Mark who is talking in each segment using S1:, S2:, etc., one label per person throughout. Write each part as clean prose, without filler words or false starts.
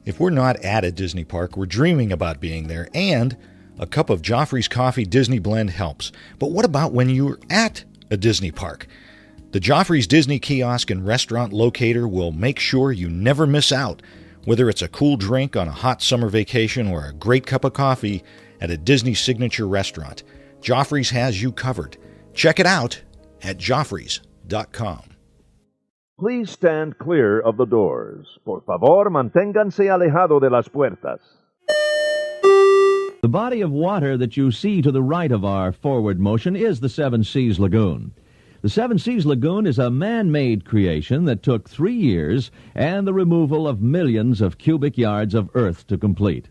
S1: If we're not at a Disney park, we're dreaming about being there, and a cup of Joffrey's Coffee Disney Blend helps. But what about when you're at a Disney park? The Joffrey's Disney Kiosk and Restaurant Locator will make sure you never miss out. Whether it's a cool drink on a hot summer vacation or a great cup of coffee at a Disney signature restaurant, Joffrey's has you covered. Check it out at Joffreys.com.
S2: Please stand clear of the doors. Por favor, manténganse alejado de las puertas.
S3: The body of water that you see to the right of our forward motion is the Seven Seas Lagoon. The Seven Seas Lagoon is a man-made creation that took 3 years and the removal of millions of cubic yards of earth to complete.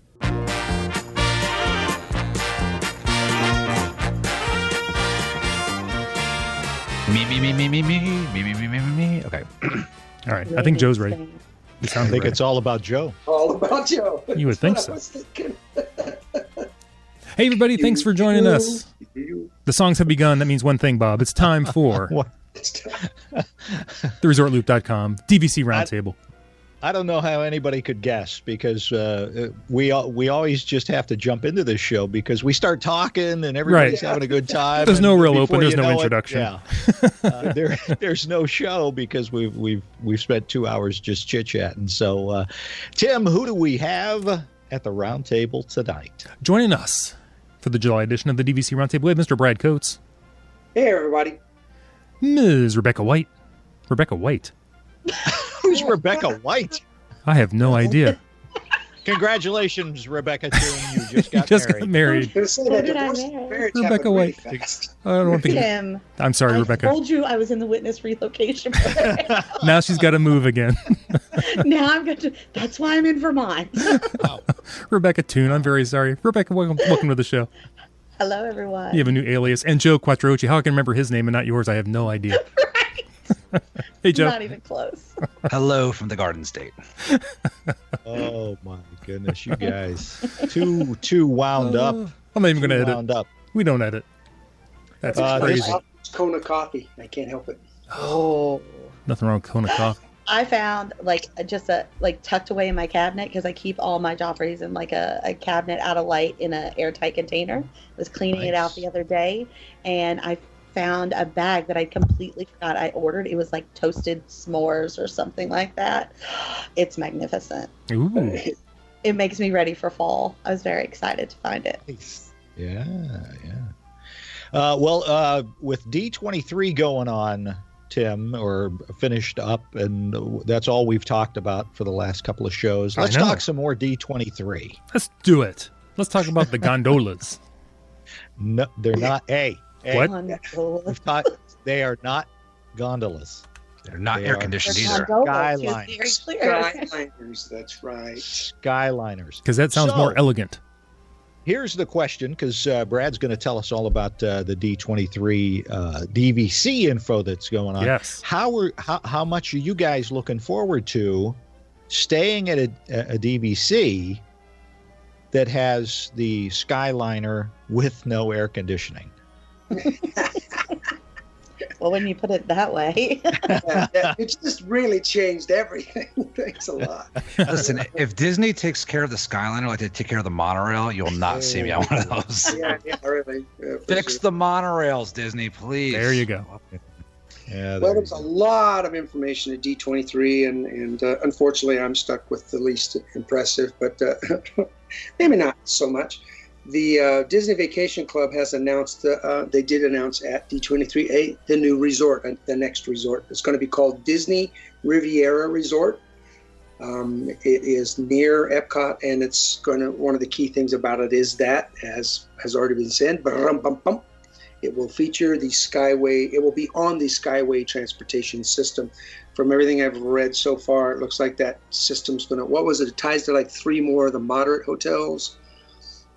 S4: Me. Okay. All right. I think Joe's ready.
S1: I think it's all about Joe.
S5: All about Joe.
S4: You would think so. Hey, everybody. Thanks for joining us. The songs have begun. That means one thing, Bob. It's time for the ResortLoop.com DVC Roundtable.
S1: I don't know how anybody could guess because we always just have to jump into this show because we start talking and everybody's having a good time.
S4: There's no real open. There's no introduction.
S1: There's no show because we've spent 2 hours just chit-chatting. So, Tim, who do we have at the Roundtable tonight?
S4: Joining us for the July edition of the DVC Roundtable, we have Mr. Brad Coates.
S5: Hey, everybody.
S4: Ms. Rebecca White.
S1: Who's Rebecca White?
S4: I have no idea.
S1: Congratulations, Rebecca. You just got
S4: married. Rebecca White. I don't think.
S6: Tim,
S4: I'm sorry, Rebecca.
S6: I told you I was in the witness relocation program.
S4: Now she's got to move again.
S6: Now I'm going to. That's why I'm in Vermont.
S4: Rebecca Toon, I'm very sorry. Rebecca, welcome to the show.
S6: Hello, everyone.
S4: You have a new alias. And Joe Quattrochi. How I can remember his name and not yours, I have no idea. Hey, Joe.
S6: Not even close.
S7: Hello from the Garden State.
S1: Oh, my goodness, you guys. Too wound up.
S4: I'm not even going to edit.
S1: Up.
S4: We don't edit. That's crazy.
S5: It's Kona coffee. I can't help it.
S6: Oh.
S4: Nothing wrong with Kona coffee.
S6: I found just tucked away in my cabinet because I keep all my Joffreys in a cabinet out of light in an airtight container. I was cleaning it out the other day and I found a bag that I completely forgot I ordered. It was like toasted s'mores or something like that. It's magnificent.
S4: Ooh.
S6: It makes me ready for fall. I was very excited to find it.
S1: Yeah. With D23 going on, Tim, or finished up, and that's all we've talked about for the last couple of shows. Let's talk some more D23.
S4: Let's do it. Let's talk about the gondolas.
S1: No, they're not.
S4: What?
S1: They are not gondolas.
S7: They're not air-conditioned either.
S5: Skyliners, that's right.
S1: Skyliners.
S4: Because that sounds more elegant.
S1: Here's the question, because Brad's going to tell us all about the D23 DVC info that's going on.
S4: Yes.
S1: How much are you guys looking forward to staying at a DVC that has the Skyliner with no air conditioning?
S6: Well, when you put it that way.
S5: It's just really changed everything. Thanks a lot.
S7: Listen, if Disney takes care of the Skyliner like they take care of the monorail, you'll not see me on one of those.
S5: Yeah, really.
S7: Fix the monorails, Disney, please.
S4: There you go.
S1: Yeah.
S5: Well, there's a lot of information at D23, and unfortunately, I'm stuck with the least impressive, but maybe not so much. The Disney Vacation Club has announced, they did announce at D23 the new resort, the next resort. It's going to be called Disney Riviera Resort. It is near Epcot, and it's one of the key things about it is that, as has already been said, it will feature the Skyway. It will be on the Skyway transportation system. From everything I've read so far, it looks like that system's going to, it ties to like 3 more of the moderate hotels.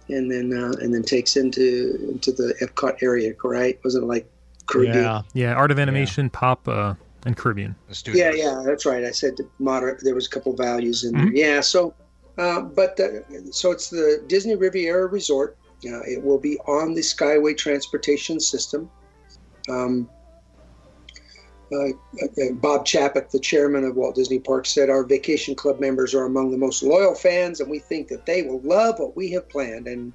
S5: And then takes into the Epcot area, right? Wasn't it like Caribbean?
S4: Yeah. Art of Animation, Pop, and Caribbean.
S5: Yeah, that's right. I said moderate. There was a couple values in there. Yeah. So, so it's the Disney Riviera Resort. It will be on the Skyway transportation system. Bob Chapek, the chairman of Walt Disney Parks, said our vacation club members are among the most loyal fans, and we think that they will love what we have planned. And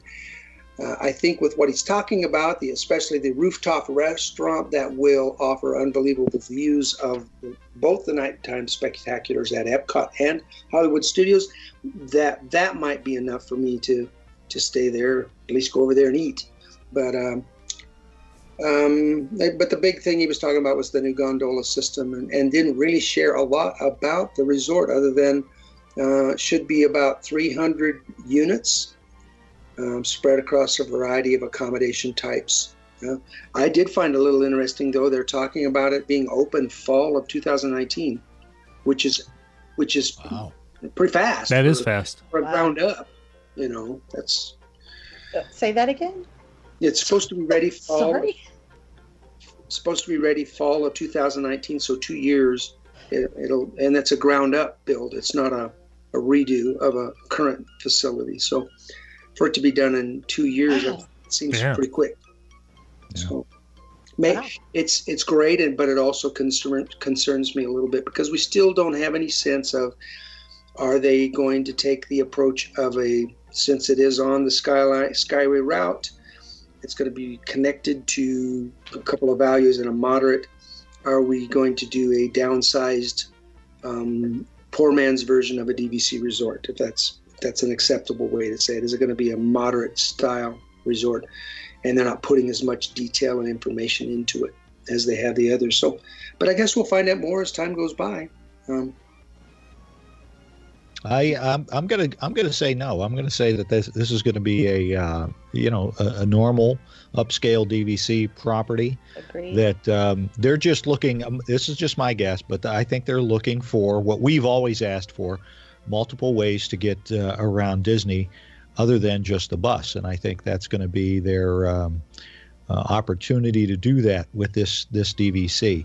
S5: I think with what he's talking about, especially the rooftop restaurant that will offer unbelievable views of both the nighttime spectaculars at Epcot and Hollywood Studios, that might be enough for me to stay there, at least go over there and eat. But the big thing he was talking about was the new gondola system, and didn't really share a lot about the resort other than should be about 300 units spread across a variety of accommodation types. I did find a little interesting, though, they're talking about it being open fall of 2019, which is wow. Pretty fast.
S4: That is fast.
S5: For ground up, that's.
S6: Say that again.
S5: It's supposed to be ready fall.
S6: Sorry.
S5: It's supposed to be ready fall of 2019, so 2 years. And that's a ground up build. It's not a redo of a current facility. So for it to be done in 2 years, it seems pretty quick. Yeah. So it's great, but it also concerns me a little bit because we still don't have any sense of, are they going to take the approach of since it is on the Skyway route, it's going to be connected to a couple of values and a moderate. Are we going to do a downsized, poor man's version of a DVC resort? If that's an acceptable way to say it. Is it going to be a moderate style resort? And they're not putting as much detail and information into it as they have the others. So, but I guess we'll find out more as time goes by.
S1: I'm gonna say no. I'm gonna say that this is going to be a normal upscale DVC property.
S6: Agreed.
S1: That they're just looking. This is just my guess, but I think they're looking for what we've always asked for: multiple ways to get around Disney, other than just the bus. And I think that's going to be their opportunity to do that with this DVC.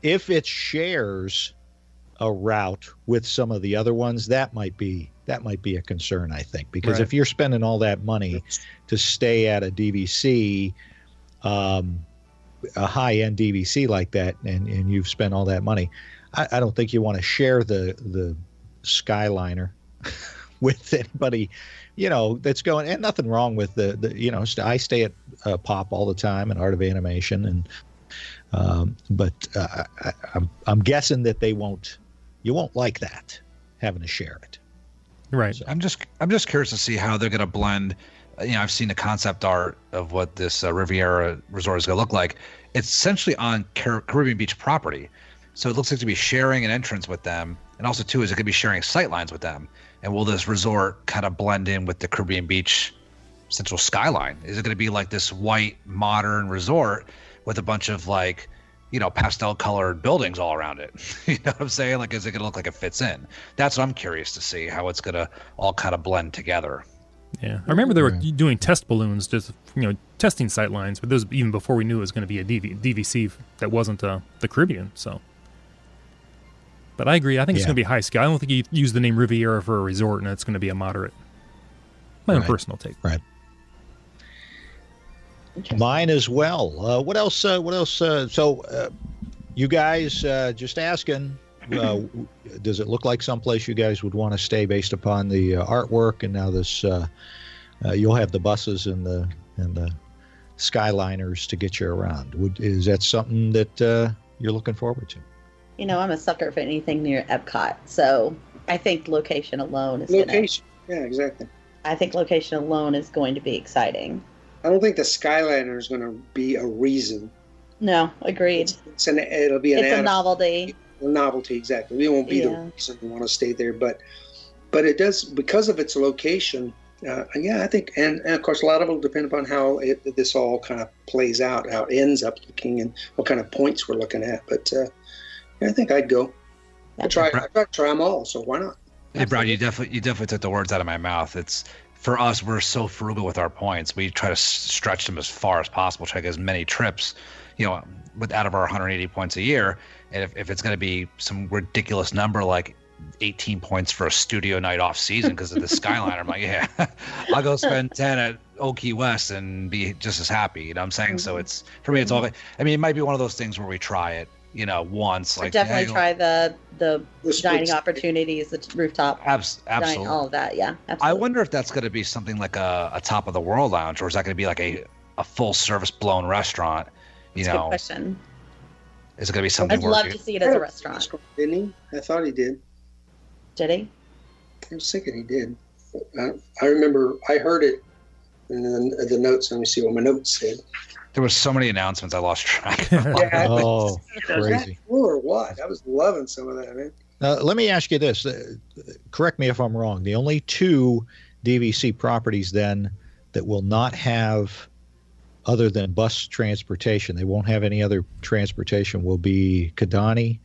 S1: If it shares a route with some of the other ones, that might be a concern, I think, because if you're spending all that money to stay at a DVC, a high-end DVC like that, and you've spent all that money, I don't think you want to share the Skyliner with anybody, that's going. And nothing wrong with I stay at Pop all the time and Art of Animation, and but I'm guessing that you won't like that, having to share it.
S4: Right.
S7: So, I'm just curious to see how they're going to blend. I've seen the concept art of what this Riviera resort is going to look like. It's essentially on Caribbean Beach property. So it looks like to be sharing an entrance with them. And also, too, is it going to be sharing sightlines with them? And will this resort kind of blend in with the Caribbean Beach central skyline? Is it going to be like this white, modern resort with a bunch of pastel colored buildings all around it? You know what I'm saying? Like, is it going to look like it fits in? That's what I'm curious to see, how it's going to all kind of blend together.
S4: Yeah. I remember they were doing test balloons, just, testing sight lines, but those even before we knew it was going to be a DVC that wasn't the Caribbean. So, but I agree. I think it's going to be high scale. I don't think you use the name Riviera for a resort and it's going to be a moderate. My own personal take.
S1: Right. Mine as well. What else? So, you guys, just asking, does it look like someplace you guys would want to stay based upon the artwork? And now this, you'll have the buses and the Skyliners to get you around. Is that something that you're looking forward to?
S6: I'm a sucker for anything near Epcot, so I think location alone is
S5: Yeah, exactly.
S6: I think location alone is going to be exciting.
S5: I don't think the Skyliner is going to be a reason.
S6: No, agreed.
S5: It'll be
S6: a novelty.
S5: A novelty, exactly. We won't be the reason we want to stay there, but it does, because of its location. I think, and of course, a lot of it will depend upon how this all kind of plays out, how it ends up looking, and what kind of points we're looking at. But I think I'd go. I'd try them all. So why not?
S7: Hey, Brad, you definitely took the words out of my mouth. It's, for us, we're so frugal with our points. We try to stretch them as far as possible, try to get as many trips, out of our 180 points a year. And if it's going to be some ridiculous number like 18 points for a studio night off season because of the Skyliner, I'm like, I'll go spend 10 at Old Key West and be just as happy. You know what I'm saying? So it's, for me, it's all, I mean, it might be one of those things where we try it, you know, once. Like
S6: definitely try the dining opportunities, the rooftop
S7: absolutely,
S6: dining, all of that. Yeah, absolutely.
S7: I wonder if that's going to be something like a top of the world lounge, or is that going to be like a full service blown restaurant? You know,
S6: good question.
S7: Is it going to be something?
S6: I'd love to see it as a restaurant.
S5: Didn't he? I thought he did.
S6: Did he?
S5: I was thinking he did. I remember I heard it in the notes. Let me see what my notes said.
S7: There were so many announcements, I lost track.
S5: Yeah,
S1: Oh, crazy.
S5: Cool or what? I was loving some of that, man.
S1: Let me ask you this. Correct me if I'm wrong. The only two DVC properties then that will not have, other than bus transportation, they won't have any other transportation, will be Kidani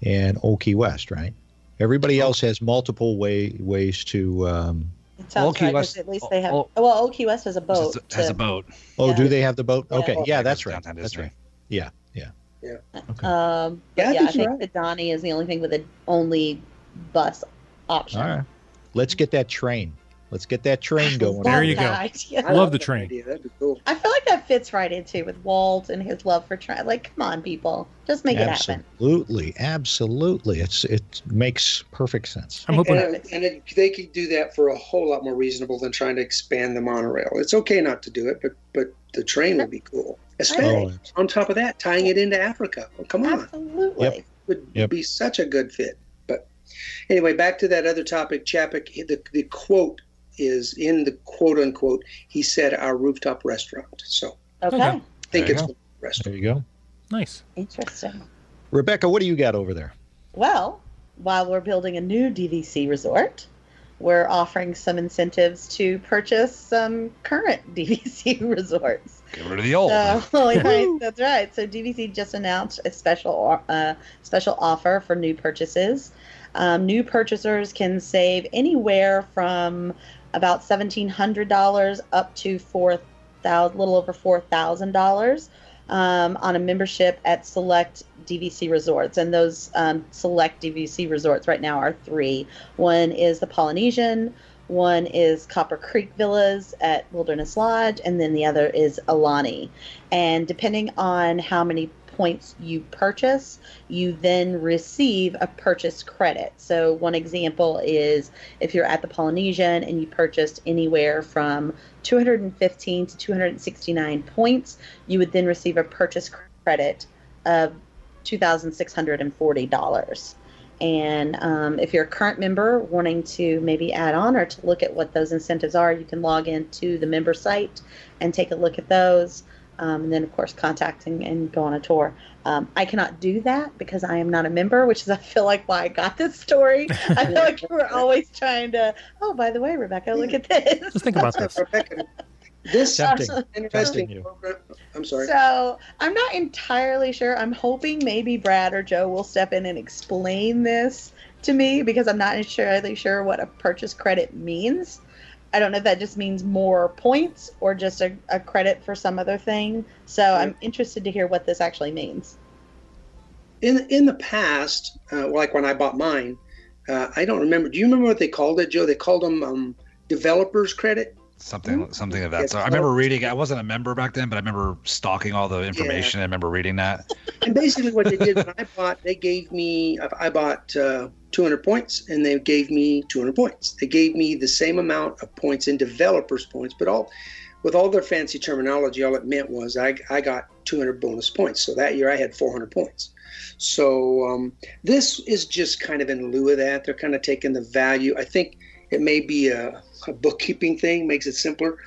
S1: and Old Key West, right? Everybody else has multiple ways to.
S6: It sounds right, West, at least they have. Well, Old Key West has a boat.
S7: Has a boat.
S1: Oh,
S6: yeah.
S1: Do they have the boat?
S6: Yeah.
S1: Okay, yeah, that's right. That's right. Yeah.
S5: Yeah.
S1: Okay.
S6: I think Kidani is the only thing with an only bus option.
S1: All right. Let's get that train. Let's get that train going.
S4: There you go. I love the train.
S5: That'd be cool.
S6: I feel like that fits right into with Walt and his love for train. Like, come on, people, just make it happen.
S1: Absolutely. It makes perfect sense.
S4: I'm hoping.
S5: And they could do that for a whole lot more reasonable than trying to expand the monorail. It's okay not to do it, but the train would be cool. Especially on top of that, tying it into Africa. Well, come on.
S6: Absolutely.
S5: Would be such a good fit. But anyway, back to that other topic. Chapek, the quote is in the quote unquote, he said our rooftop restaurant. So
S6: Okay.
S5: I think it's a
S1: There
S5: restaurant.
S1: you go.
S4: Nice.
S6: Interesting.
S1: Rebecca, what do you got over there?
S6: Well, while we're building a new DVC resort, we're offering some incentives to purchase some current DVC resorts.
S7: Get rid of the old.
S6: That's right. So DVC just announced a special offer for new purchases. New purchasers can save anywhere from about $1,700 up to little over $4,000 on a membership at select DVC resorts. And those select DVC resorts right now are three. One is the Polynesian, one is Copper Creek Villas at Wilderness Lodge, and then the other is Alani. And depending on how many points you purchase, you then receive a purchase credit. So one example is if you're at the Polynesian and you purchased anywhere from 215 to 269 points, you would then receive a purchase credit of $2,640. And if you're a current member wanting to maybe add on or to look at what those incentives are, you can log into the member site and take a look at those. And then, of course, contacting and go on a tour. I cannot do that because I am not a member, which is, I feel like, why I got this story. I feel like we're always trying to, oh, by the way, Rebecca, look at this.
S4: Just think about this.
S5: Rebecca, this
S1: Tempting you.
S5: program. I'm sorry.
S6: So I'm not entirely sure. I'm hoping maybe Brad or Joe will step in and explain this to me because I'm not entirely sure what a purchase credit means. I don't know if that just means more points or just a credit for some other thing. So I'm interested to hear what this actually means.
S5: In the past, like when I bought mine, I don't remember. Do you remember what they called it, Joe? They called them developers credit.
S7: Something of that. So I remember reading. I wasn't a member back then, but I remember stalking all the information. I remember reading that.
S5: And basically, what they did when I bought, they gave me. I bought 200 points, and they gave me 200 points. They gave me the same amount of points in developers' points, but with all their fancy terminology, all it meant was I got 200 bonus points. So that year I had 400 points. So this is just kind of in lieu of that. They're kind of taking the value. I think it may be a bookkeeping thing, makes it simpler,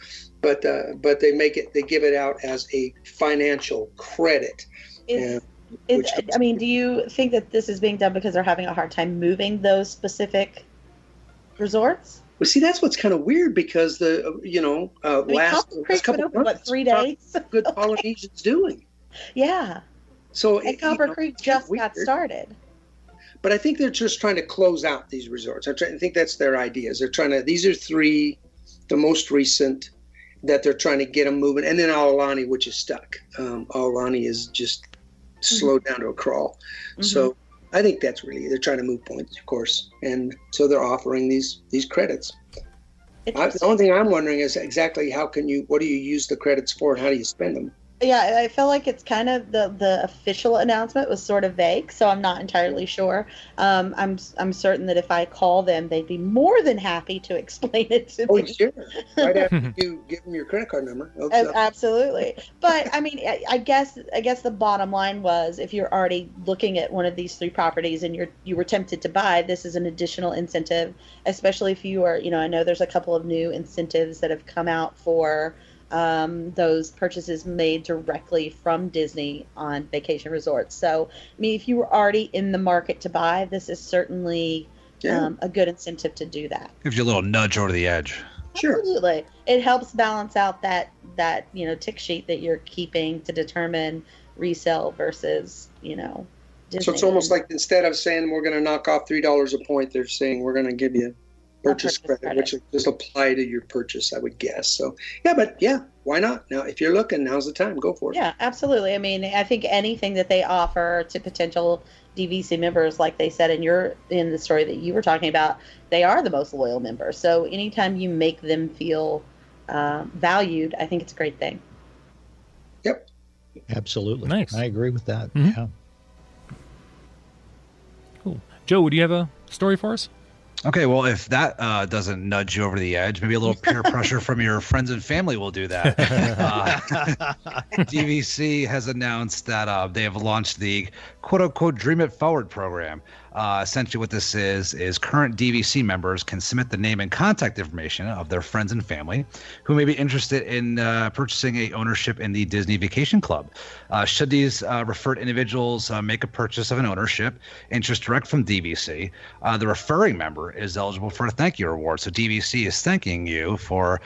S5: but they give it out as a financial credit.
S6: Do you think that this is being done because they're having a hard time moving those specific resorts?
S5: Well, see, that's what's kind of weird because last couple of months,
S6: 3 days?
S5: Good Polynesians doing.
S6: Yeah.
S5: So
S6: and Copper Creek just got started.
S5: But I think they're just trying to close out these resorts. I think that's their ideas. They're trying to. These are three, the most recent that they're trying to get them moving, and then Aulani, which is stuck. Aulani is just slowed down to a crawl. Mm-hmm. So I think that's really they're trying to move points, of course, and so they're offering these credits. The only thing I'm wondering is exactly what do you use the credits for and how do you spend them?
S6: Yeah, I feel like it's kind of the official announcement was sort of vague, so I'm not entirely sure. I'm certain that if I call them, they'd be more than happy to explain it to me.
S5: Sure. Right after you give them your credit card number.
S6: Absolutely. But I mean, I guess the bottom line was, if you're already looking at one of these 3 properties and you were tempted to buy, this is an additional incentive, especially if you are, I know there's a couple of new incentives that have come out for those purchases made directly from Disney on vacation resorts. So, I mean, if you were already in the market to buy, this is certainly a good incentive to do that.
S7: Gives you a little nudge over the edge.
S5: Sure.
S6: Absolutely. It helps balance out that tick sheet that you're keeping to determine resale versus, Disney.
S5: So it's almost like instead of saying we're going to knock off $3 a point, they're saying we're going to give you purchase credit, which will just apply to your purchase, I would guess. So, why not? Now, if you're looking, now's the time. Go for it.
S6: Yeah, absolutely. I mean, I think anything that they offer to potential DVC members, like they said in the story that you were talking about, they are the most loyal members. So anytime you make them feel valued, I think it's a great thing.
S5: Yep.
S1: Absolutely.
S4: Nice.
S1: I agree with that.
S4: Mm-hmm.
S1: Yeah.
S4: Cool. Joe, would you have a story for us?
S7: Okay, well, if that doesn't nudge you over the edge, maybe a little peer pressure from your friends and family will do that. DVC has announced that they have launched the quote-unquote Dream It Forward program. Essentially what this is current DVC members can submit the name and contact information of their friends and family who may be interested in purchasing a ownership in the Disney Vacation Club. Should these referred individuals make a purchase of an ownership, interest direct from DVC, the referring member is eligible for a thank you reward. So DVC is thanking you for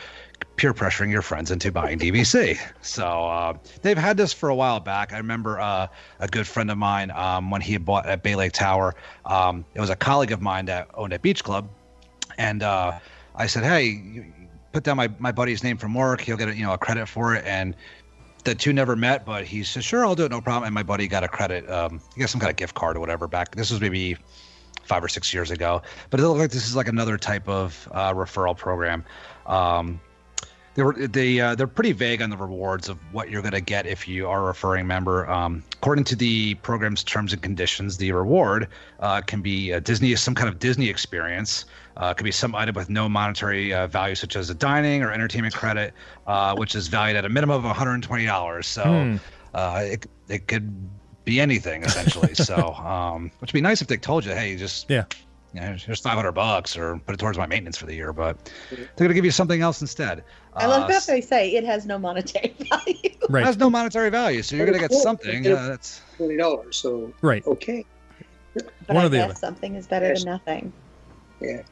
S7: peer pressuring your friends into buying DVC. So they've had this for a while back. I remember a good friend of mine when he had bought at Bay Lake Tower. It was a colleague of mine that owned a beach club, and I said, "Hey, you put down my buddy's name from work. He'll get a credit for it." And the two never met, but he said, "Sure, I'll do it, no problem." And my buddy got a credit. He got some kind of gift card or whatever back. This was maybe 5 or 6 years ago, but it looked like this is like another type of referral program. They're pretty vague on the rewards of what you're going to get if you are a referring member. According to the program's terms and conditions, the reward can be some kind of Disney experience. Could be some item with no monetary value, such as a dining or entertainment credit, which is valued at a minimum of $120. So it could be anything essentially. So which would be nice if they told you, hey, here's $500 or put it towards my maintenance for the year, but they're going to give you something else instead.
S6: I love that they say it has no monetary value.
S4: Right.
S7: It has no monetary value, so you're going to get something. That's
S5: $20. So
S4: right.
S5: Okay.
S6: But
S4: One or the
S6: guess
S4: other.
S6: something is better than nothing.
S5: Yeah.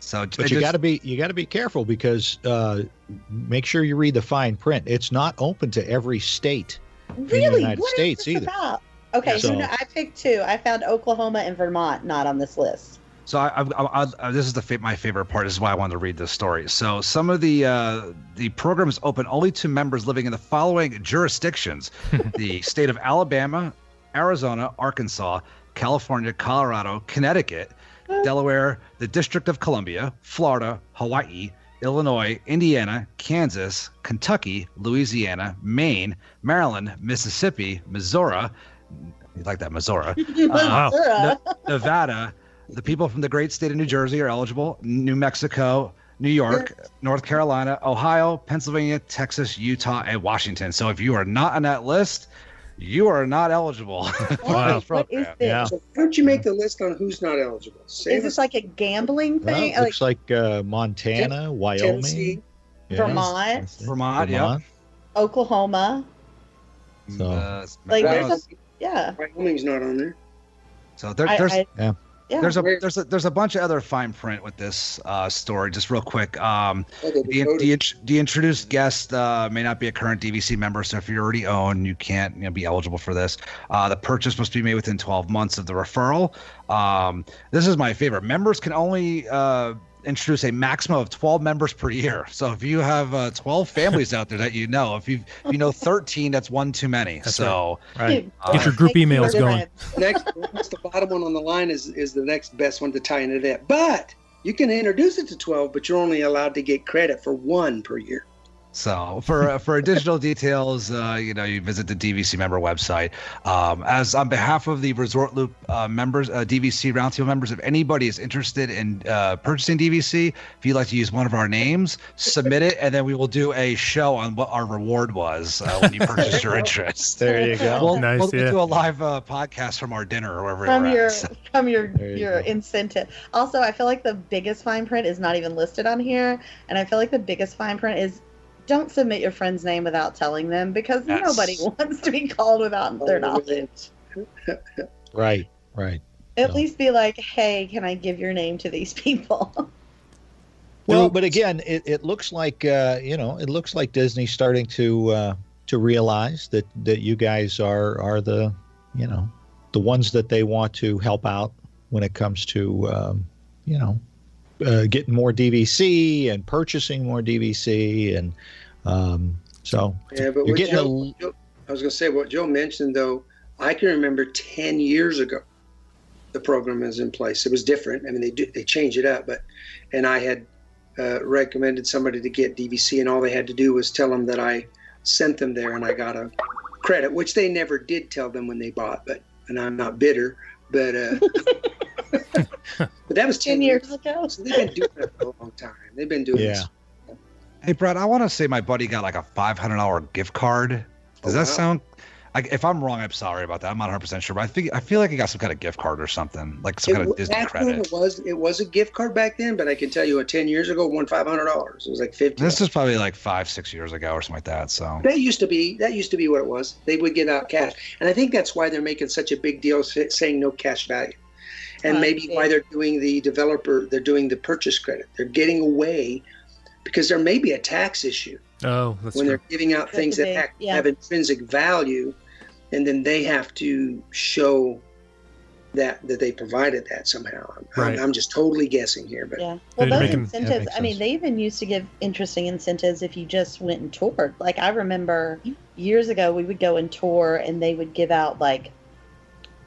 S7: So,
S1: but you got to be careful because make sure you read the fine print. It's not open to every state in the United States either.
S6: About? Okay, so I picked 2. I found Oklahoma and Vermont not on this list.
S7: So this is my favorite part. This is why I wanted to read this story. So some of the program is open only to members living in the following jurisdictions: the state of Alabama, Arizona, Arkansas, California, Colorado, Connecticut, Delaware, the District of Columbia, Florida, Hawaii, Illinois, Indiana, Kansas, Kentucky, Louisiana, Maine, Maryland, Mississippi, Missouri. You like that, Missouri? Nevada. The people from the great state of New Jersey are eligible. New Mexico, New York, North Carolina, Ohio, Pennsylvania, Texas, Utah, and Washington. So if you are not on that list, you are not eligible.
S6: Wow. What is this?
S1: Yeah.
S5: So why don't you make the list on who's not eligible?
S6: Is this like a gambling thing?
S1: Well, looks like Montana, Wyoming,
S5: Tennessee,
S6: Vermont,
S7: yeah.
S6: Oklahoma.
S1: So,
S5: Wyoming's not on there.
S7: So there's a bunch of other fine print with this story. Just real quick, the introduced guest may not be a current DVC member, so if you already own, you can't be eligible for this. The purchase must be made within 12 months of the referral. This is my favorite. Members can only introduce a maximum of 12 members per year. So if you have 12 families out there that you know, if you know 13, that's one too many.
S4: That's
S7: so
S4: right. Get your group emails going.
S5: Next, the bottom one on the line is the next best one to tie into that. But You can introduce it to 12, but you're only allowed to get credit for 1 per year.
S7: So for additional details, you visit the DVC member website. As on behalf of the Resort Loop members, DVC Roundtable members, if anybody is interested in purchasing DVC, if you'd like to use one of our names, submit it, and then we will do a show on what our reward was when you purchased your interest.
S1: There you go.
S7: We'll do a live podcast from our dinner or wherever
S6: from your incentive. Also, I feel like the biggest fine print is not even listed on here, and I feel like the biggest fine print is don't submit your friend's name without telling them, because nobody wants to be called without their knowledge.
S1: Right.
S6: At least be like, hey, can I give your name to these people?
S1: Well, but again, it looks like it looks like Disney's starting to realize that you guys are the the ones that they want to help out when it comes to getting more DVC and purchasing more DVC, and so
S5: yeah. But
S1: you're getting
S5: I was going to say what Joe mentioned, though. I can remember 10 years ago, the program was in place. It was different. I mean, they change it up, and I had recommended somebody to get DVC, and all they had to do was tell them that I sent them there, and I got a credit, which they never did tell them when they bought. And I'm not bitter, but but that was 10 years ago. So they've been doing it for a long time. They've been doing this.
S7: Hey, Brad, I want to say my buddy got like a $500 gift card. Does that sound? If I'm wrong, I'm sorry about that. I'm not 100% sure, but I feel like he got some kind of gift card or something, like some kind of Disney credit.
S5: It was a gift card back then, but I can tell you, 10 years ago, won $500. It was like $50.
S7: This is probably like 5-6 years ago or something like that. So
S5: that used to be what it was. They would give out cash, and I think that's why they're making such a big deal saying no cash value, and maybe why they're doing the purchase credit. They're getting away because there may be a tax issue.
S4: Oh, that's
S5: when
S4: true.
S5: They're giving out things that have intrinsic value, and then they have to show that they provided that somehow.
S4: Right.
S5: I'm just totally guessing here, but
S6: well, those incentives. I mean, they even used to give interesting incentives if you just went and toured. Like I remember years ago, we would go and tour, and they would give out like,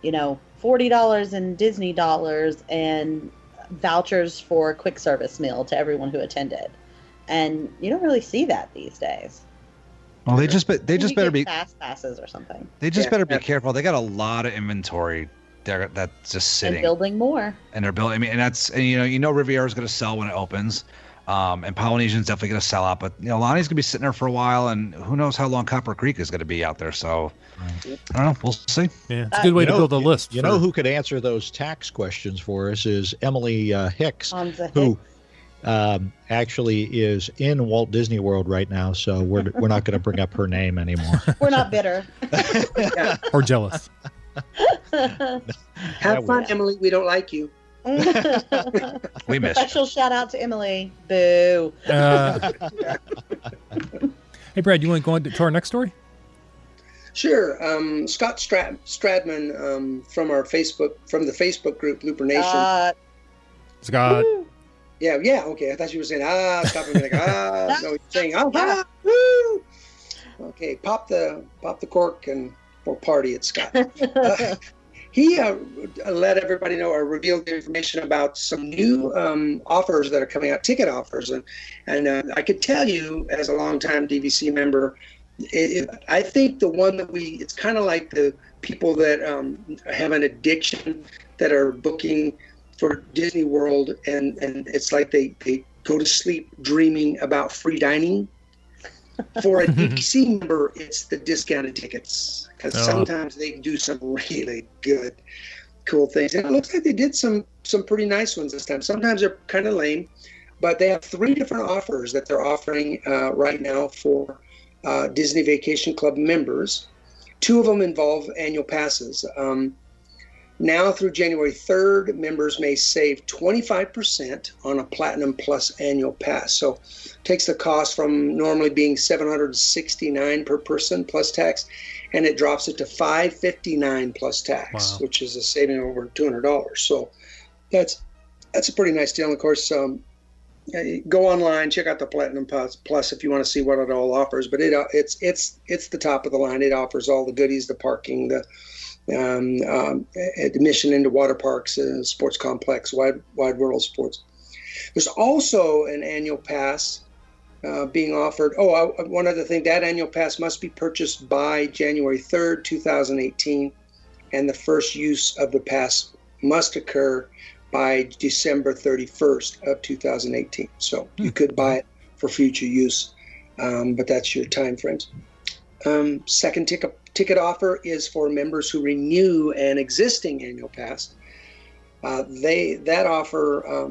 S6: $40 in Disney dollars and vouchers for a quick service meal to everyone who attended. And you don't really see that these days.
S7: Well, they just better be
S6: fast passes or something.
S7: They just better be careful. They got a lot of inventory there that's just sitting
S6: and building more.
S7: And they're building. I mean, and Riviera is going to sell when it opens, and Polynesian's definitely going to sell out. But Lonnie's going to be sitting there for a while, and who knows how long Copper Creek is going to be out there. So I don't know. We'll see.
S4: Yeah, it's a good way to build a list.
S1: You know who could answer those tax questions for us is Emily Hicks, who actually is in Walt Disney World right now, so we're not going to bring up her name anymore.
S6: We're not bitter
S4: or jealous.
S5: Have fun, Emily. We don't like you.
S7: We miss
S6: Special shout out to Emily. Boo.
S4: Hey, Brad, you want to go on to our next story?
S5: Sure. Scott Stradman from the Facebook group Looper Nation.
S4: Scott.
S6: Woo.
S5: Yeah, okay. I thought you were saying, stop and be like, no, you're saying, woo. Okay, pop the cork and we'll party at Scott. He let everybody know or revealed the information about some new offers that are coming out, ticket offers. And I could tell you, as a longtime DVC member, I think the one that it's kind of like the people that have an addiction that are booking for Disney World, and it's like they go to sleep dreaming about free dining. For a DVC member, it's the discounted tickets, because sometimes they do some really good, cool things. And it looks like they did some pretty nice ones this time. Sometimes they're kind of lame, but they have 3 different offers that they're offering right now for Disney Vacation Club members. 2 of them involve annual passes. Now through January 3rd, members may save 25% on a Platinum Plus annual pass. So takes the cost from normally being $769 per person plus tax, and it drops it to $559 plus tax, which is a saving of over $200. So that's a pretty nice deal. And of course, go online, check out the Platinum Plus if you want to see what it all offers. But it's the top of the line. It offers all the goodies, the parking, the admission into water parks, sports complex, wide world sports. There's also an annual pass being offered. One other thing, that annual pass must be purchased by January 3rd, 2018, and the first use of the pass must occur by December 31st of 2018. So you could buy it for future use, but that's your time frames. Second ticket offer is for members who renew an existing annual pass. That offer,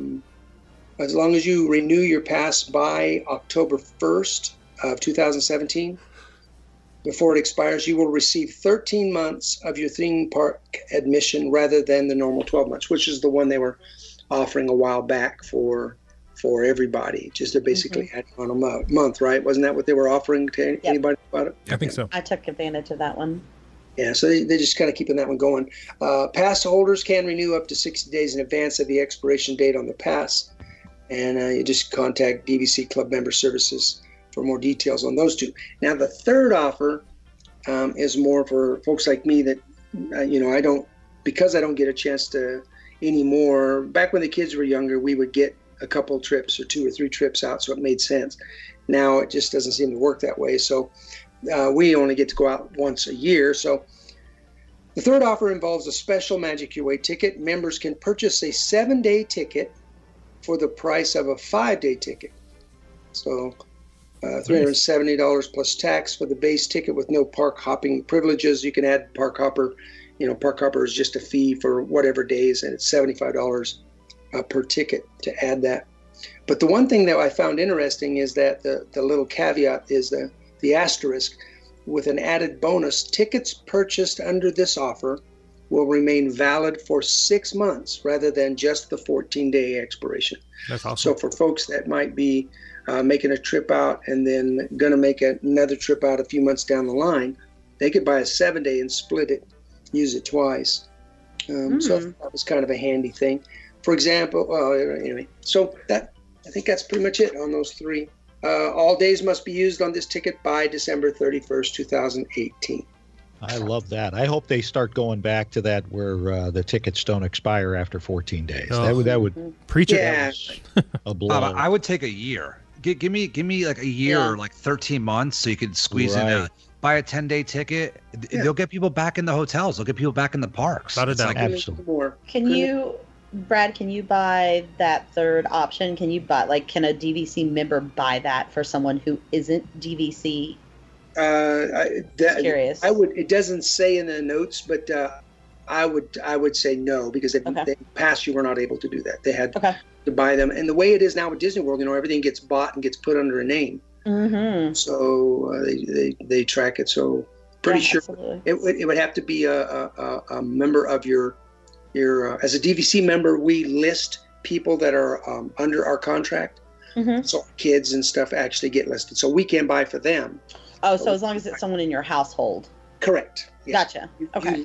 S5: as long as you renew your pass by October 1st of 2017, before it expires, you will receive 13 months of your theme park admission rather than the normal 12 months, which is the one they were offering a while back for everybody. Just to basically add on a month, right? Wasn't that what they were offering to anybody about it?
S4: I think so.
S6: I took advantage of that one.
S5: Yeah, so they're just kind of keeping that one going. Pass holders can renew up to 60 days in advance of the expiration date on the pass. And you just contact DVC Club Member Services for more details on those two. Now, the third offer is more for folks like me that, I don't get a chance to anymore. Back when the kids were younger, we would get a couple trips or 2 or 3 trips out, so it made sense. Now it just doesn't seem to work that way. So we only get to go out once a year. So the third offer involves a special Magic Your Way ticket. Members can purchase a 7-day ticket for the price of a 5-day ticket. So $370 plus tax for the base ticket with no park hopping privileges. You can add park hopper. Park hopper is just a fee for whatever days, and it's $75 per ticket to add that. But the one thing that I found interesting is that the little caveat is the asterisk with an added bonus. Tickets purchased under this offer will remain valid for 6 months rather than just the 14-day expiration.
S4: That's awesome.
S5: So for folks that might be making a trip out and then going to make another trip out a few months down the line, they could buy a 7-day and split it, use it twice. So that was kind of a handy thing. For example, anyway, so I think that's pretty much it on those 3. All days must be used on this ticket by December 31st, 2018.
S1: I love that. I hope they start going back to that where the tickets don't expire after 14 days.
S4: Oh.
S1: That would
S4: preach it.
S5: Yeah.
S1: A blow.
S7: I would take a year. Give me like a year, like 13 months, so you could squeeze in buy a 10-day ticket. They'll get people back in the hotels. They'll get people back in the parks.
S4: Without a doubt.
S1: Absolutely.
S6: Brad, can you buy that third option? Can a DVC member buy that for someone who isn't DVC? Curious.
S5: I would. It doesn't say in the notes, but I would say no, because if they passed, you were not able to do that. They had to buy them. And the way it is now with Disney World, everything gets bought and gets put under a name. Mm-hmm. So they track it. So pretty sure it would have to be a member of your as a DVC member. We list people that are under our contract. Mm-hmm. So kids and stuff actually get listed. So we can buy for them.
S6: Oh, so as long as it's someone in your household.
S5: Correct. Yes.
S6: Gotcha. Okay.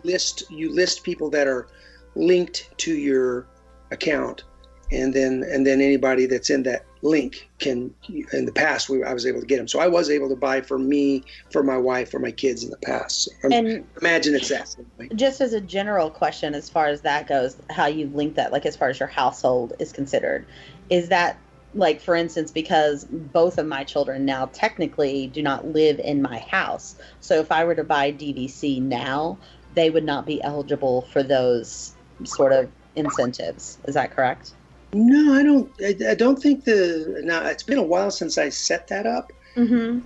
S5: You list people that are linked to your account, and then anybody that's in that link can. In the past, I was able to get them. So I was able to buy for me, for my wife, for my kids in the past. So imagine it's that.
S6: Just as a general question, as far as that goes, how you link that, like as far as your household is considered, is that, like, for instance, because both of my children now technically do not live in my house. So if I were to buy DVC now, they would not be eligible for those sort of incentives. Is that correct?
S5: No, I don't think now it's been a while since I set that up. Mm-hmm.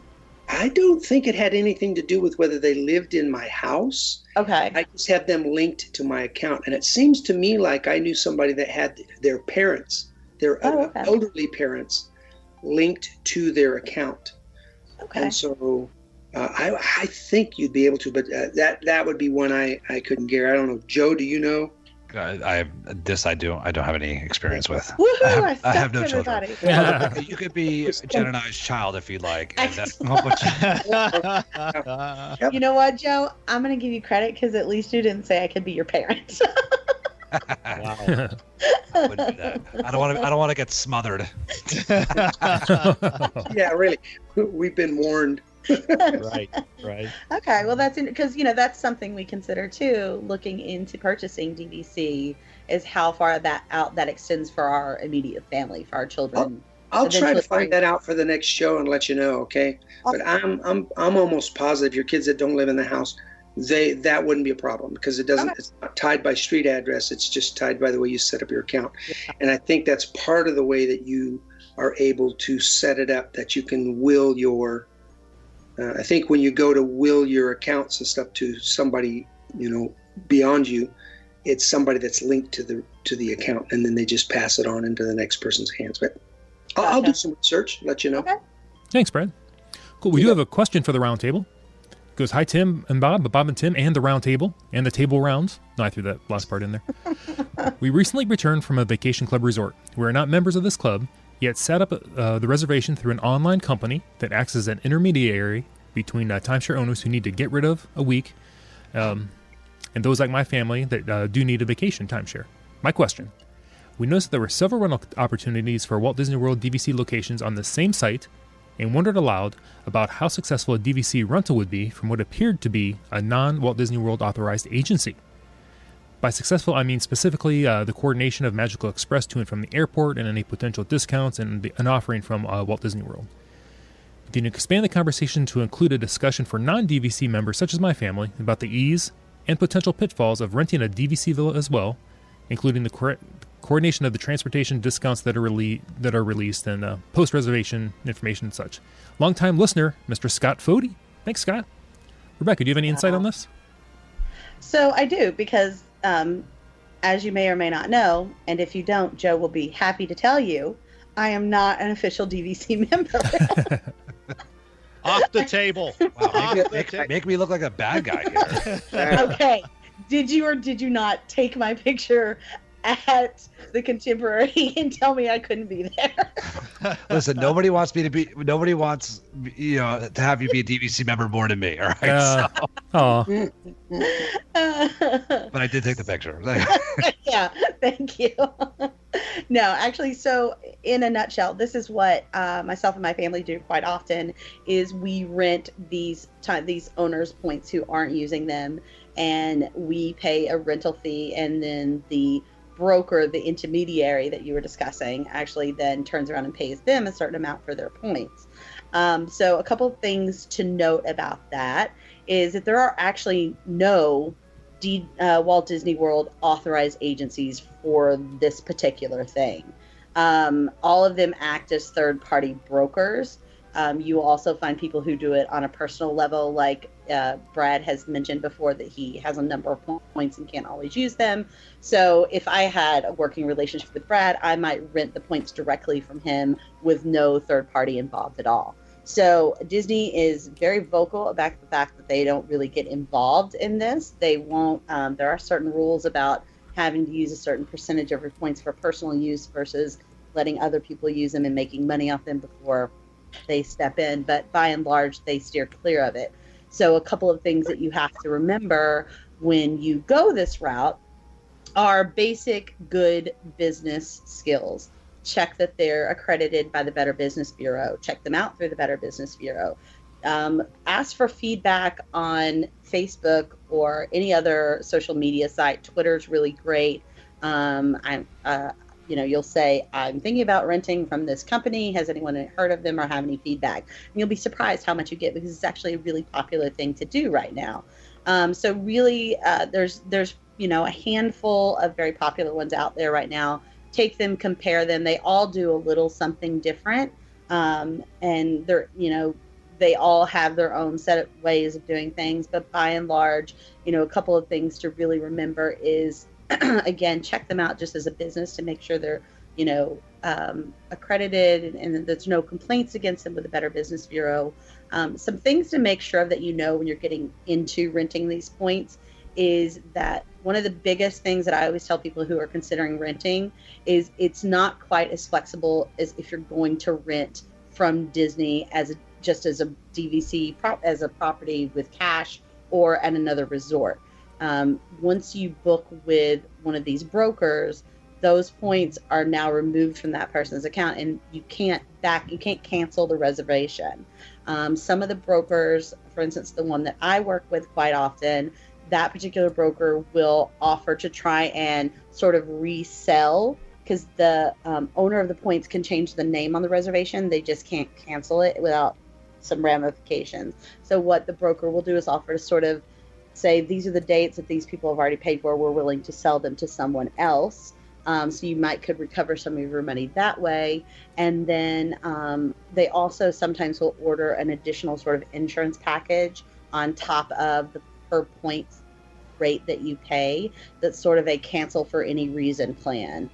S5: I don't think it had anything to do with whether they lived in my house.
S6: Okay.
S5: I just had them linked to my account. And it seems to me like I knew somebody that had their parents, their elderly parents, linked to their account. Okay. And so I think you'd be able to, but that would be one I couldn't guarantee. I don't know. Joe, do you know?
S7: I don't have any experience with.
S6: Woohoo!
S7: I have no children. Yeah. You could be Jen and I's child if you'd like.
S6: You know what, Joe? I'm going to give you credit because at least you didn't say I could be your parent.
S7: Wow. I wouldn't do that. I don't want to get smothered.
S5: Yeah, really. We've been warned.
S1: Right.
S6: Okay, well that's because that's something we consider too, looking into purchasing DVC, is how far that extends for our immediate family, for our children.
S5: I'll try to find that out for the next show and let you know, okay? But I'm almost positive your kids that don't live in the house, that wouldn't be a problem, because it's not tied by street address. It's just tied by the way you set up your account. Yeah. And I think that's part of the way that you are able to set it up, that you can will your. I think when you go to will your accounts and stuff to somebody, beyond you, it's somebody that's linked to the account, and then they just pass it on into the next person's hands. But I'll do some research, let you know. Okay.
S4: Thanks, Brad. Cool. We do have a question for the Roundtable. It goes, hi, Tim and Bob and Tim, and the Roundtable, and the Table Rounds. No, I threw that last part in there. We recently returned from a vacation club resort. We are not members of this club, yet set up the reservation through an online company that acts as an intermediary between timeshare owners who need to get rid of a week and those like my family that do need a vacation timeshare. My question. We noticed there were several rental opportunities for Walt Disney World DVC locations on the same site and wondered aloud about how successful a DVC rental would be from what appeared to be a non-Walt Disney World authorized agency. By successful, I mean specifically the coordination of Magical Express to and from the airport and any potential discounts and an offering from Walt Disney World. Can you expand the conversation to include a discussion for non-DVC members such as my family about the ease and potential pitfalls of renting a DVC villa as well, including the coordination of the transportation discounts that are released and post-reservation information and such. Longtime listener, Mr. Scott Fody. Thanks, Scott. Rebecca, do you have any insight on this?
S6: So I do, because as you may or may not know, and if you don't, Joe will be happy to tell you, I am not an official DVC member.
S1: Off the table.
S7: Wow, make me look like a bad guy here.
S6: Okay. Did you or did you not take my picture at the Contemporary and tell me I couldn't be there?
S7: Listen, nobody wants to have you be a DVC member more than me. All right. But I did take the picture.
S6: Yeah, thank you. No, actually, so in a nutshell, this is what myself and my family do quite often: is we rent these owners' points who aren't using them, and we pay a rental fee, and then the broker, the intermediary that you were discussing, actually then turns around and pays them a certain amount for their points. So a couple of things to note about that is that there are actually no Walt Disney World authorized agencies for this particular thing. All of them act as third-party brokers. You will also find people who do it on a personal level, like Brad has mentioned before that he has a number of points and can't always use them. So if I had a working relationship with Brad, I might rent the points directly from him with no third party involved at all. So Disney is very vocal about the fact that they don't really get involved in this. They won't. There are certain rules about having to use a certain percentage of your points for personal use versus letting other people use them and making money off them before they step in. But by and large, they steer clear of it. So a couple of things that you have to remember when you go this route are basic good business skills. Check that they're accredited by the Better Business Bureau. Check them out through the Better Business Bureau. Ask for feedback on Facebook or any other social media site. Twitter's really great. You'll say, I'm thinking about renting from this company. Has anyone heard of them or have any feedback? And you'll be surprised how much you get, because it's actually a really popular thing to do right now. So really, there's a handful of very popular ones out there right now. Take them, compare them. They all do a little something different. And they all have their own set of ways of doing things. But by and large, a couple of things to really remember is, again, check them out just as a business to make sure they're, accredited and there's no complaints against them with the Better Business Bureau. Some things to make sure that when you're getting into renting these points is that one of the biggest things that I always tell people who are considering renting is it's not quite as flexible as if you're going to rent from Disney just as a DVC as a property with cash or at another resort. Once you book with one of these brokers, those points are now removed from that person's account, and you can't cancel the reservation. Some of the brokers, for instance, the one that I work with quite often, that particular broker will offer to try and sort of resell, because the owner of the points can change the name on the reservation. They just can't cancel it without some ramifications. So what the broker will do is offer to sort of say, these are the dates that these people have already paid for. We're willing to sell them to someone else. So you could recover some of your money that way. And then they also sometimes will order an additional sort of insurance package on top of the per points rate that you pay. That's sort of a cancel for any reason plan.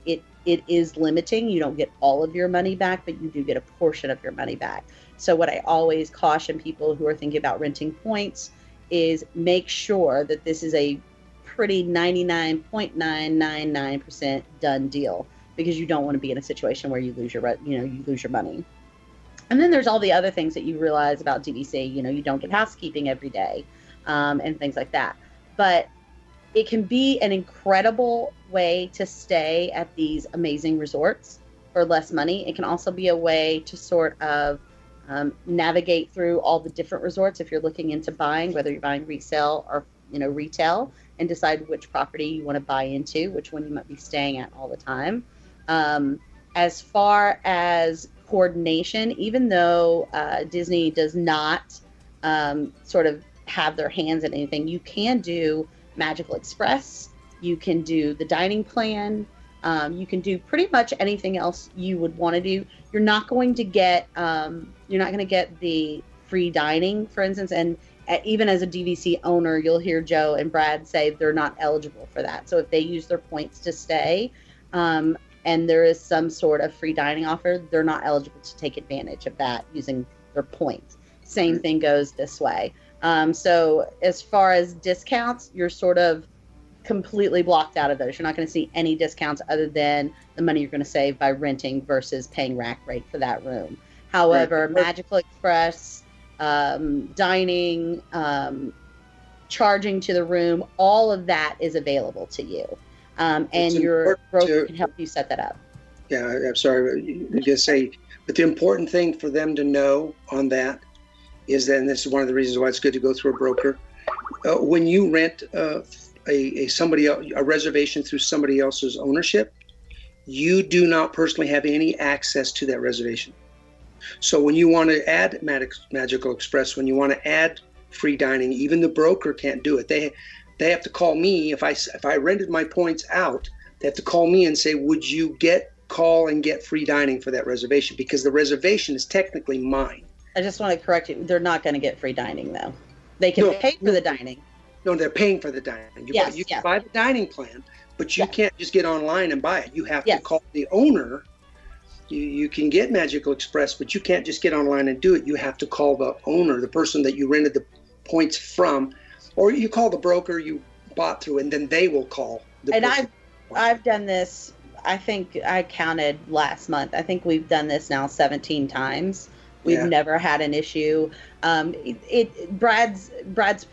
S6: It is limiting. You don't get all of your money back, but you do get a portion of your money back. So what I always caution people who are thinking about renting points is make sure that this is a pretty 99.999% done deal, because you don't want to be in a situation where you lose your money. And then there's all the other things that you realize about DVC. You don't get housekeeping every day, and things like that. But it can be an incredible way to stay at these amazing resorts for less money. It can also be a way to sort of navigate through all the different resorts if you're looking into buying, whether you're buying resale or retail, and decide which property you want to buy into, which one you might be staying at all the time. As far as coordination, even though Disney does not sort of have their hands in anything, you can do Magical Express, you can do the dining plan, you can do pretty much anything else you would want to do. You're not going to get the free dining, for instance, and even as a DVC owner, you'll hear Joe and Brad say they're not eligible for that. So if they use their points to stay, and there is some sort of free dining offer, they're not eligible to take advantage of that using their points. Same thing goes this way. So as far as discounts, you're sort of completely blocked out of those. You're not going to see any discounts other than the money you're going to save by renting versus paying rack rate for that room. However, right. Magical Express, dining, charging to the room, all of that is available to you. And your broker can help you set that up.
S5: Yeah, I'm sorry. You just say, but the important thing for them to know on that is that, and this is one of the reasons why it's good to go through a broker. When you rent a reservation through somebody else's ownership, you do not personally have any access to that reservation. So when you want to add Magical Express, when you want to add free dining, even the broker can't do it. They have to call me. If I rented my points out, they have to call me and say, would you call and get free dining for that reservation? Because the reservation is technically mine.
S6: I just want to correct you. They're not going to get free dining, though. They can pay for the dining.
S5: No, they're paying for the dining. You can buy the dining plan, but you can't just get online and buy it. You have to call the owner. You can get Magical Express, but you can't just get online and do it. You have to call the owner, the person that you rented the points from, or you call the broker you bought through, and then they will call the person.
S6: I've done this, I think I counted last month. I think we've done this now 17 times. We've never had an issue. Brad's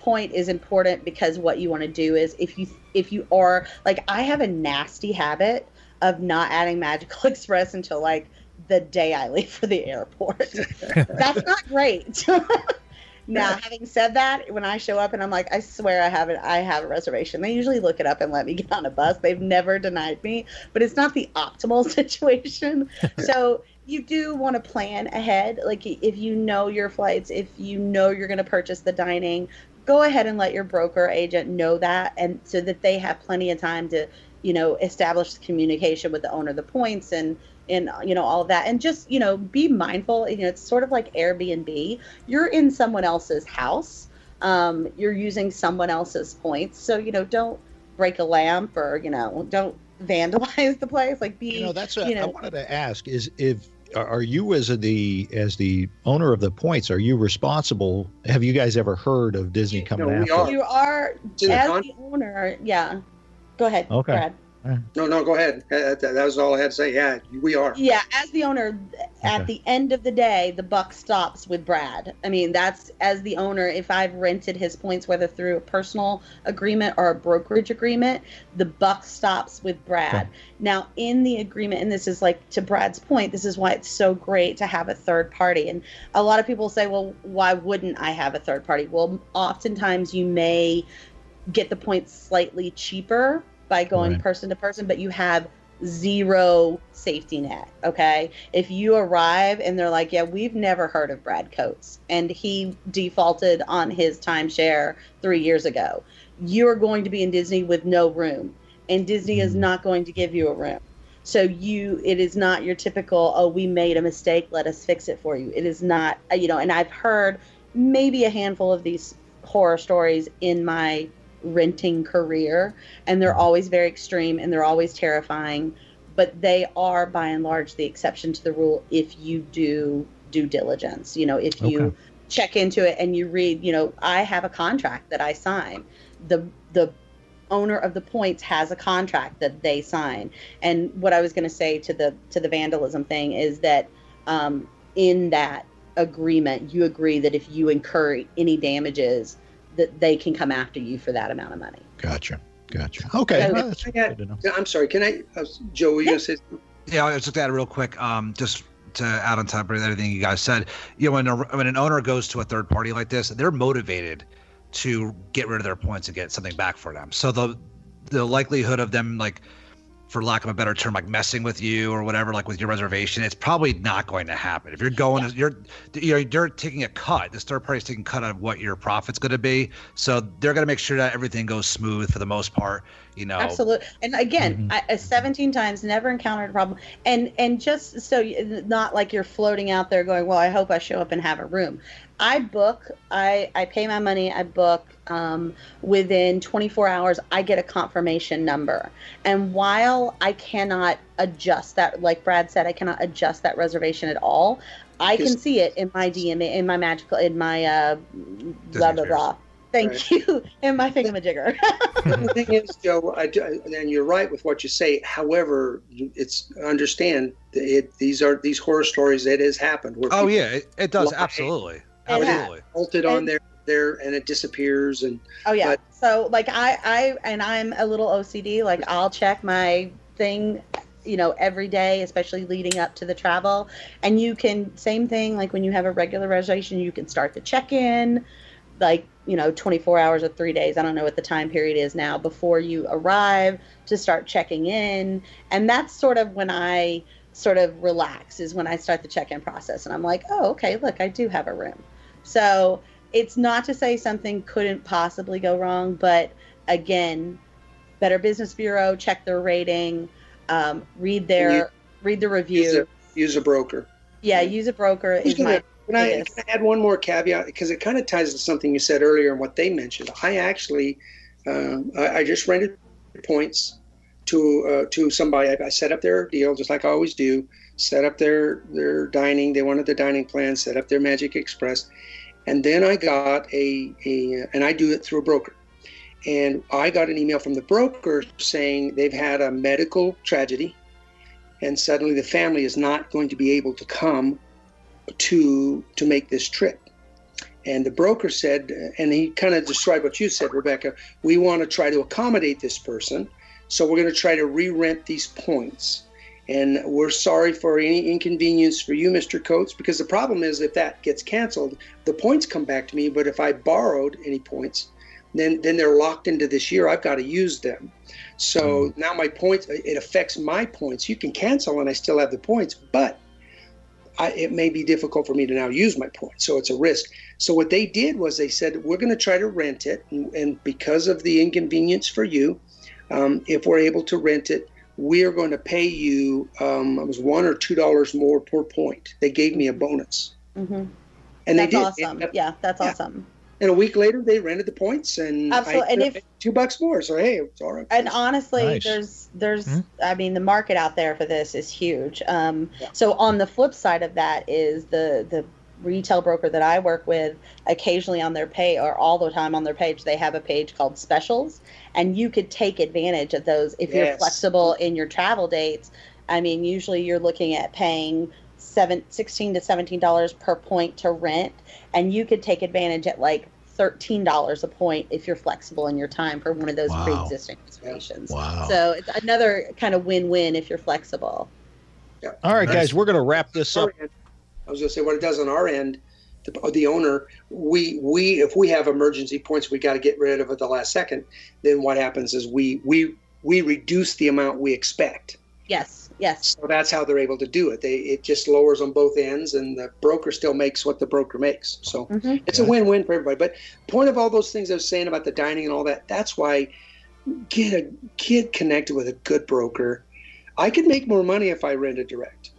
S6: point is important, because what you want to do is if you are, like, I have a nasty habit of not adding Magical Express until like the day I leave for the airport. That's not great. Now, having said that, when I show up and I'm like, I swear I have a reservation, they usually look it up and let me get on a bus. They've never denied me, but it's not the optimal situation. So you do want to plan ahead. Like, if you know your flights, if you know you're going to purchase the dining, go ahead and let your broker agent know that, and so that they have plenty of time to, establish communication with the owner of the points and all of that. And just, be mindful. It's sort of like Airbnb. You're in someone else's house. You're using someone else's points. So, don't break a lamp, or, don't vandalize the place. Like,
S1: that's what I wanted to ask is, are you as the owner of the points, are you responsible? Have you guys ever heard of Disney coming after?
S6: You are, as the owner. Yeah. Go ahead.
S1: Okay.
S6: Brad.
S5: No, go ahead. That was all I had to say. Yeah, we are.
S6: Yeah, as the owner, at the end of the day, the buck stops with Brad. I mean, that's, as the owner, if I've rented his points, whether through a personal agreement or a brokerage agreement, the buck stops with Brad. Okay. Now, in the agreement, and this is like to Brad's point, this is why it's so great to have a third party. And a lot of people say, well, why wouldn't I have a third party? Well, oftentimes you may get the points slightly cheaper by going person to person, but you have zero safety net. Okay, if you arrive and they're like, yeah, we've never heard of Brad Coates and he defaulted on his timeshare 3 years ago, you're going to be in Disney with no room, and Disney is not going to give you a room. So it is not your typical, oh, we made a mistake, let us fix it for you. It is not, and I've heard maybe a handful of these horror stories in my renting career, and they're always very extreme and they're always terrifying, but they are by and large the exception to the rule if you do due diligence. If you check into it and you read, I have a contract that I sign. The owner of the points has a contract that they sign. And what I was going to say to the vandalism thing is that in that agreement, you agree that if you incur any damages, that they can come after you for that amount of money.
S1: Gotcha. Okay.
S5: I'm sorry. Can I, Joe, were you going to say something?
S7: Yeah, I just looked at it real quick. Just to add on top of everything you guys said, when an owner goes to a third party like this, they're motivated to get rid of their points and get something back for them. So the likelihood of them, like, for lack of a better term, like messing with you or whatever, like with your reservation, it's probably not going to happen. If you're going, you're taking a cut. This third party is taking a cut of what your profit's going to be. So they're going to make sure that everything goes smooth for the most part.
S6: Absolutely. And again, I 17 times never encountered a problem. And just so not like you're floating out there going, well, I hope I show up and have a room. I book, I pay my money, I book, within 24 hours, I get a confirmation number. And while I cannot adjust that, like Brad said, I cannot adjust that reservation at all, I can see it in my DMA, in my magical, in my blah, blah, blah. Thank you. And my thingamajigger.
S5: The thing is, Joe, and you're right with what you say. However, understand these horror stories. It has happened.
S7: Oh yeah, it does. Absolutely.
S5: Bolted on there and it disappears. And
S6: so like I'm a little OCD. Like I'll check my thing, every day, especially leading up to the travel. And you can, same thing, like when you have a regular reservation, you can start the check-in, like 24 hours or 3 days. I don't know what the time period is now before you arrive to start checking in. And that's sort of when I sort of relax, is when I start the check-in process. And I'm like, oh, okay, look, I do have a room. So it's not to say something couldn't possibly go wrong, but again, Better Business Bureau, check their rating, read the review.
S5: Use a broker.
S6: Yeah, use a broker is my
S5: Can I add one more caveat, because it kind of ties to something you said earlier and what they mentioned. I actually, I just rented points to somebody. I set up their deal just like I always do. Set up their dining. They wanted the dining plan. Set up their Magic Express, and then I got and I do it through a broker. And I got an email from the broker saying they've had a medical tragedy, and suddenly the family is not going to be able to come to make this trip. And the broker said, and he kind of described what you said, Rebecca, we want to try to accommodate this person, so we're going to try to re-rent these points. And we're sorry for any inconvenience for you, Mr. Coates, because the problem is if that gets canceled, the points come back to me, but if I borrowed any points, then they're locked into this year. I've got to use them. So now my points, it affects my points. You can cancel and I still have the points, but it may be difficult for me to now use my points. So it's a risk. So what they did was they said, we're going to try to rent it. And because of the inconvenience for you, if we're able to rent it, we are going to pay you, it was $1 or $2 more per point. They gave me a bonus.
S6: Mm-hmm.
S5: And
S6: that's
S5: they did.
S6: Awesome. Yeah, that's awesome.
S5: And a week later, they rented the points, and
S6: absolutely.
S5: I paid $2 more. So hey, it's all right.
S6: And honestly, there's, I mean, the market out there for this is huge. So on the flip side of that is the retail broker that I work with. Occasionally on their page, or all the time on their page, they have a page called specials, and you could take advantage of those if you're flexible in your travel dates. I mean, usually you're looking at paying $16 to $17 per point to rent, and you could take advantage at like $13 a point if you're flexible in your time for one of those pre-existing reservations.
S1: Wow.
S6: So it's another kind of win-win if you're flexible.
S5: Yeah.
S1: All right, guys, we're going to wrap this up.
S5: I was going to say what it does on our end. The owner, we if we have emergency points we got to get rid of at the last second, then what happens is we reduce the amount we expect.
S6: Yes.
S5: So that's how they're able to do it. It just lowers on both ends, and the broker still makes what the broker makes. So it's a win-win for everybody. But point of all those things I was saying about the dining and all that, that's why get connected with a good broker. I could make more money if I rented direct,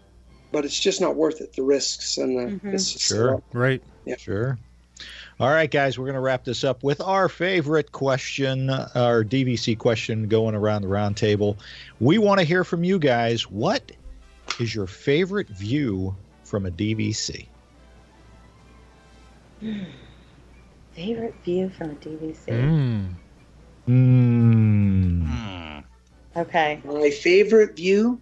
S5: but it's just not worth it. The risks and
S1: Sure.
S4: Right.
S5: Yeah.
S1: Sure. All right, guys, we're going to wrap this up with our favorite question, our DVC question going around the round table. We want to hear from you guys. What is your favorite view from a DVC?
S6: Favorite view from a DVC. Okay.
S5: My favorite view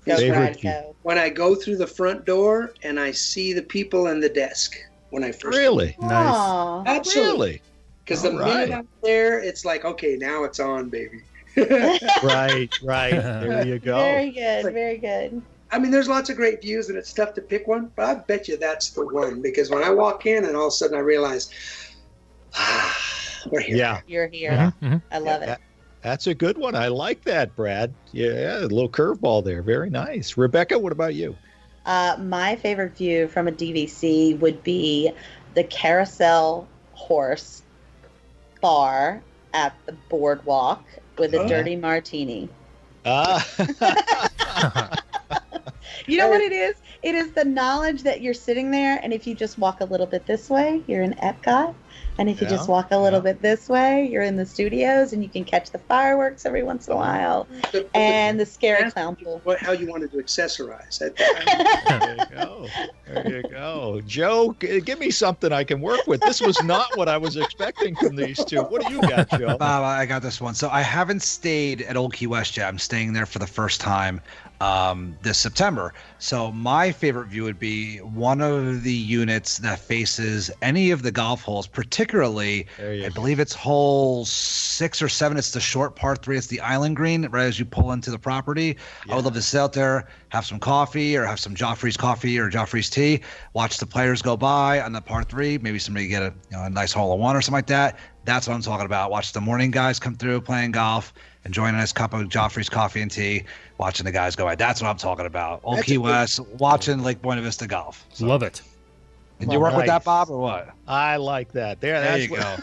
S5: is
S1: Favorite view.
S5: when I go through the front door and I see the people in the desk when I first
S1: Really?
S4: Nice.
S6: Aw.
S5: Absolutely.
S1: Really?
S5: Because the minute I'm there, it's like, okay, now it's on, baby.
S1: Right. There you go.
S6: Very good. Very good.
S5: I mean, there's lots of great views, and it's tough to pick one, but I bet you that's the one. Because when I walk in, and all of a sudden I realize, we're here.
S1: Yeah.
S6: You're here. I love it.
S1: That's a good one. I like that, Brad. Yeah, a little curveball there. Very nice. Rebecca, what about you?
S6: My favorite view from a DVC would be the carousel horse bar at the boardwalk with a dirty martini. You know what it is? It is the knowledge that you're sitting there, and if you just walk a little bit this way, you're in Epcot. And if you just walk a little bit this way, you're in the studios, and you can catch the fireworks every once in a while. And the scary clown pool.
S5: How you wanted to accessorize.
S1: There you go. Joe, give me something I can work with. This was not what I was expecting from these two. What do you got, Joe?
S7: Bob, I got this one. So I haven't stayed at Old Key West yet. I'm staying there for the first time this September. So my favorite view would be one of the units that faces any of the golf holes, particularly, I believe it's hole 6 or 7. It's the short par 3. It's the island green right as you pull into the property. I would love to sit out there, have some coffee or have some Joffrey's coffee or Joffrey's tea, watch the players go by on the par 3, maybe somebody get a nice hole of 1 or something like that. That's what I'm talking about. Watch the morning guys come through playing golf, enjoying a nice cup of Joffrey's coffee and tea, watching the guys go by. That's what I'm talking about. Old Key West, watching Lake Buena Vista golf. So.
S4: Love it.
S7: Did you work with that, Bob, or what?
S1: I like that. There you go.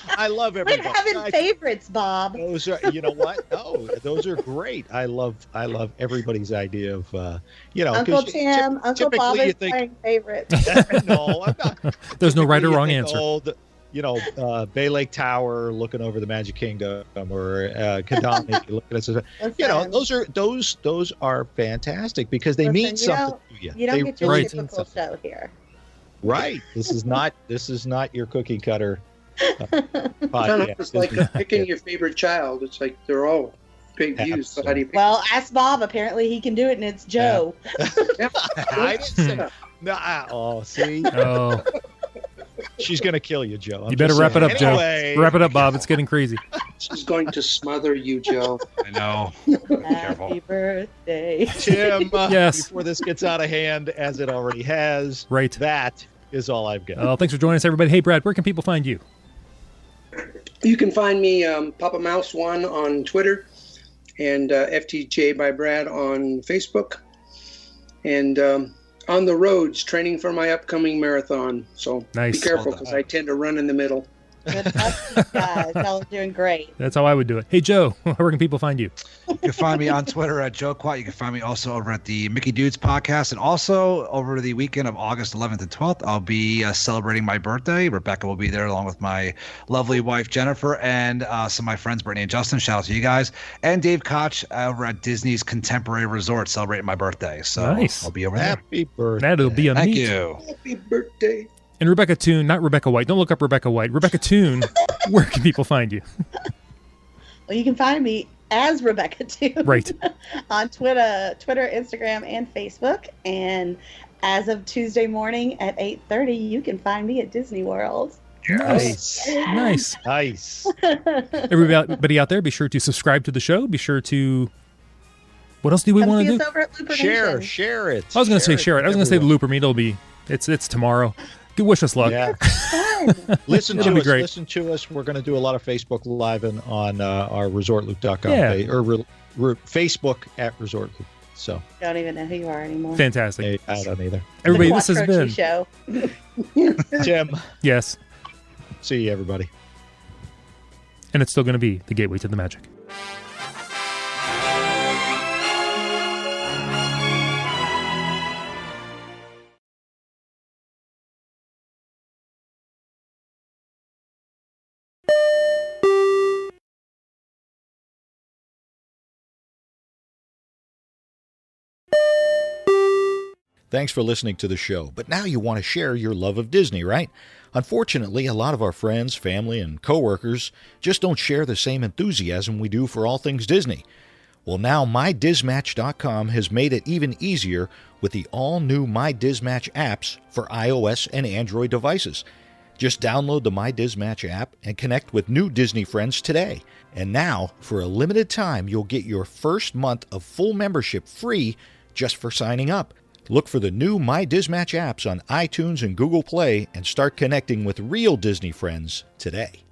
S1: I love everybody.
S6: We're having favorites, Bob.
S1: Those are, you know what? Oh, those are great. I love everybody's idea of,
S6: Uncle Tim, Uncle Bob is playing favorites.
S1: No, I'm not.
S4: There's no right or wrong answer.
S1: Bay Lake Tower looking over the Magic Kingdom, or Kadami looking at those are fantastic because they mean something to you.
S6: You don't get your typical show here.
S1: Right. This is not your cookie cutter podcast.
S5: It's like picking your favorite child. It's like they're all great views. So how do you pick?
S6: Well, ask Bob. Apparently he can do it, and it's Joe.
S1: I didn't say no. See?
S4: Oh.
S1: She's going to kill you, Joe.
S4: You better wrap it up, Joe. Wrap it up, Bob. It's getting crazy.
S5: She's going to smother you, Joe.
S7: I know.
S6: Happy birthday.
S1: Tim,
S4: yes.
S1: Before this gets out of hand, as it already has,
S4: right.
S1: That is all I've got.
S4: Oh, thanks for joining us, everybody. Hey, Brad, where can people find you?
S5: You can find me, Papa Mouse 1 on Twitter, and FTJ by Brad on Facebook. And on the roads, training for my upcoming marathon. So
S4: nice.
S5: Be careful, because I tend to run in the middle.
S6: Good luck, guys. Y'all are doing great.
S4: That's how I would do it. Hey, Joe, where can people find you?
S7: You can find me on Twitter at Joe Quat. You can find me also over at the Mickey Dudes podcast. And also over the weekend of August 11th and 12th, I'll be celebrating my birthday. Rebecca will be there along with my lovely wife, Jennifer, and some of my friends, Brittany and Justin. Shout out to you guys. And Dave Koch over at Disney's Contemporary Resort celebrating my birthday. So
S4: nice.
S7: I'll be over there.
S1: Happy birthday.
S4: That'll be a
S7: Thank
S4: meet.
S7: you.
S5: Happy birthday.
S4: And Rebecca Toon, not Rebecca White. Don't look up Rebecca White. Rebecca Toon, where can people find you?
S6: Well, you can find me as Rebecca too.
S4: Right.
S6: On Twitter, Instagram, and Facebook. And as of Tuesday morning at 8:30, you can find me at Disney World.
S1: Nice.
S4: Nice. Everybody out there, be sure to subscribe to the show. Be sure to... What else do we want to do?
S6: Over at Looper
S1: Share
S6: Nation.
S1: it.
S4: I was going to say share it. I was going to say the Looper Meet. It'll be... It's tomorrow. Wish us luck.
S1: Yeah. Listen to us. Listen to us. We're going to do a lot of Facebook Live on our ResortLoop.com page, or Facebook at ResortLoop. So
S6: don't even know who you are anymore.
S4: Fantastic.
S1: Hey, I don't either.
S4: Everybody, this has been
S6: show.
S1: Jim.
S4: Yes.
S1: See you, everybody.
S4: And it's still going to be the gateway to the magic.
S1: Thanks for listening to the show, but now you want to share your love of Disney, right? Unfortunately, a lot of our friends, family, and coworkers just don't share the same enthusiasm we do for all things Disney. Well, now MyDismatch.com has made it even easier with the all-new MyDismatch apps for iOS and Android devices. Just download the MyDismatch app and connect with new Disney friends today. And now, for a limited time, you'll get your first month of full membership free just for signing up. Look for the new MyDismatch apps on iTunes and Google Play and start connecting with real Disney friends today.